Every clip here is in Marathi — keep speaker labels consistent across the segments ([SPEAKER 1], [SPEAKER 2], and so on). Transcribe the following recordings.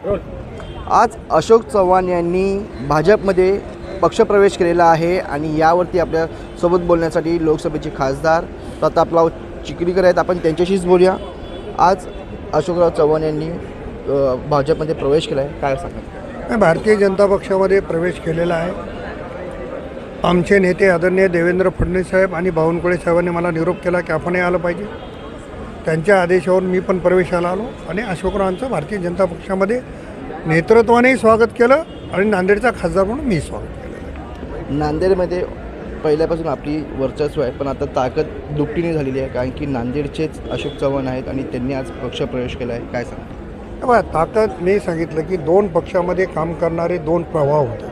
[SPEAKER 1] आज अशोक चव्हाण यांनी भाजपमध्ये पक्षप्रवेश केलेला आहे आणि यावरती आपल्या सोबत बोलण्यासाठी लोकसभेचे खासदार प्रतापराव चिखलीकर आहेत. आपण त्यांच्याशीच बोलूया. आज अशोकराव चव्हाण यांनी भाजपमध्ये प्रवेश केला आहे, काय सांगा?
[SPEAKER 2] भारतीय जनता पक्षामध्ये प्रवेश केलेला आहे. आमचे नेते आदरणीय देवेंद्र फडणवीस साहेब आणि बावनकुळे साहेबांनी मला निरोप केला की आपणही आलं पाहिजे. त्यांच्या आदेशावर मी पण प्रवेशाला आलो आणि अशोकरावांचं भारतीय जनता पक्षामध्ये नेतृत्वानेही स्वागत केलं आणि नांदेडचा खासदार म्हणून मी स्वागत केलं.
[SPEAKER 1] नांदेडमध्ये पहिल्यापासून आपली वर्चस्व आहे, पण आता ताकद दुपटीने झालेली आहे, कारण की नांदेडचेच अशोक चव्हाण आहेत आणि त्यांनी आज पक्षप्रवेश केला आहे, काय सांगा?
[SPEAKER 2] बघा, ताकद मी सांगितलं की दोन पक्षामध्ये काम करणारे दोन प्रवाह होते.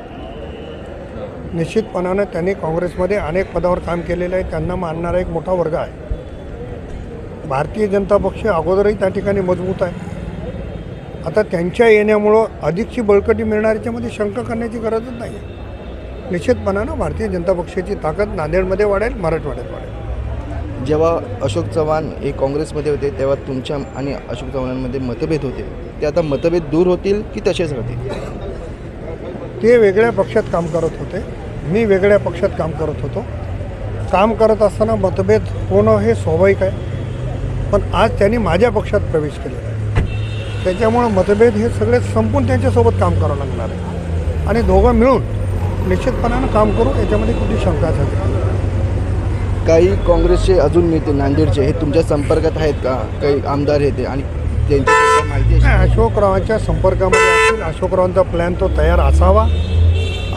[SPEAKER 2] निश्चितपणानं त्यांनी काँग्रेसमध्ये अनेक पदावर काम केलेलं आहे, त्यांना मानणारा एक मोठा वर्ग आहे. भारतीय जनता पक्ष अगोदरही त्या ठिकाणी मजबूत आहे. आता त्यांच्या येण्यामुळं अधिकची बळकटी मिळणार याच्यामध्ये शंका करण्याची गरजच नाही आहे. निश्चितपणानं भारतीय जनता पक्षाची ताकद नांदेडमध्ये वाढेल, मराठवाड्यात वाढेल.
[SPEAKER 1] जेव्हा अशोक चव्हाण हे काँग्रेसमध्ये होते तेव्हा तुमच्या आणि अशोक चव्हाणांमध्ये मतभेद होते, ते आता मतभेद दूर होतील की तसेच राहतील?
[SPEAKER 2] ते वेगळ्या पक्षात काम करत होते, मी वेगळ्या पक्षात काम करत होतो. काम करत असताना मतभेद होणं हे स्वाभाविक आहे, पण आज त्यांनी माझ्या पक्षात प्रवेश केलेला आहे. त्याच्यामुळं मतभेद हे सगळे संपून त्यांच्यासोबत काम करावं लागणार आहे आणि दोघं मिळून निश्चितपणानं काम करू, याच्यामध्ये कुठली शंकाच नाही.
[SPEAKER 1] काही काँग्रेसचे अजून नेते नांदेडचे हे तुमच्या संपर्कात आहेत का? काही आमदार आहेत आणि त्यांची माहिती आहे?
[SPEAKER 2] अशोकरावांच्या संपर्कामध्ये असतील. अशोकरावांचा प्लॅन तो तयार असावा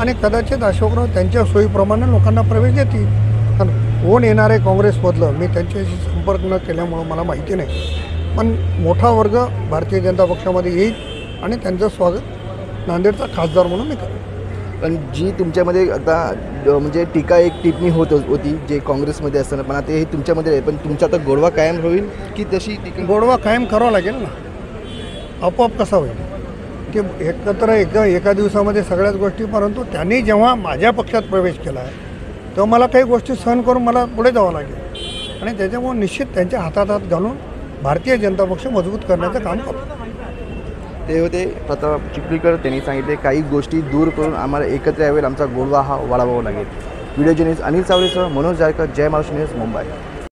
[SPEAKER 2] आणि कदाचित अशोकराव त्यांच्या सोयीप्रमाणे लोकांना प्रवेश देतील. कारण कोण येणार आहे काँग्रेसमधलं मी त्यांच्याशी संपर्क न केल्यामुळं मला माहिती नाही, पण मोठा वर्ग भारतीय जनता पक्षामध्ये येईल आणि त्यांचं स्वागत नांदेडचा खासदार म्हणून मी करेन.
[SPEAKER 1] पण जी तुमच्यामध्ये आता म्हणजे टीका एक टिप्पणी होती जे काँग्रेसमध्ये असताना, पण आता हे तुमच्यामध्ये आहे, पण तुमचा आता गोडवा कायम होईल की तशी टीका?
[SPEAKER 2] गोडवा कायम करावा लागेल ना, आपोआप कसा होईल की एकत्र एका दिवसामध्ये सगळ्याच गोष्टी. परंतु त्यांनी जेव्हा माझ्या पक्षात प्रवेश केला आहे तेव्हा मला काही गोष्टी सहन करून मला पुढे जावं लागेल आणि त्याच्यामुळे निश्चित त्यांच्या हातात हात घालून भारतीय जनता पक्ष मजबूत करण्याचं काम करतो.
[SPEAKER 1] ते होते प्रताप चिखलीकर. त्यांनी सांगितले काही गोष्टी दूर करून आम्हाला एकत्र यावेल, आमचा गोडवा हा वाढवावा लागेल. व्हिडिओ जर्नलिस्ट अनिल सावरेसह मनोज जायकर, जय महाराष्ट्र न्यूज, मुंबई.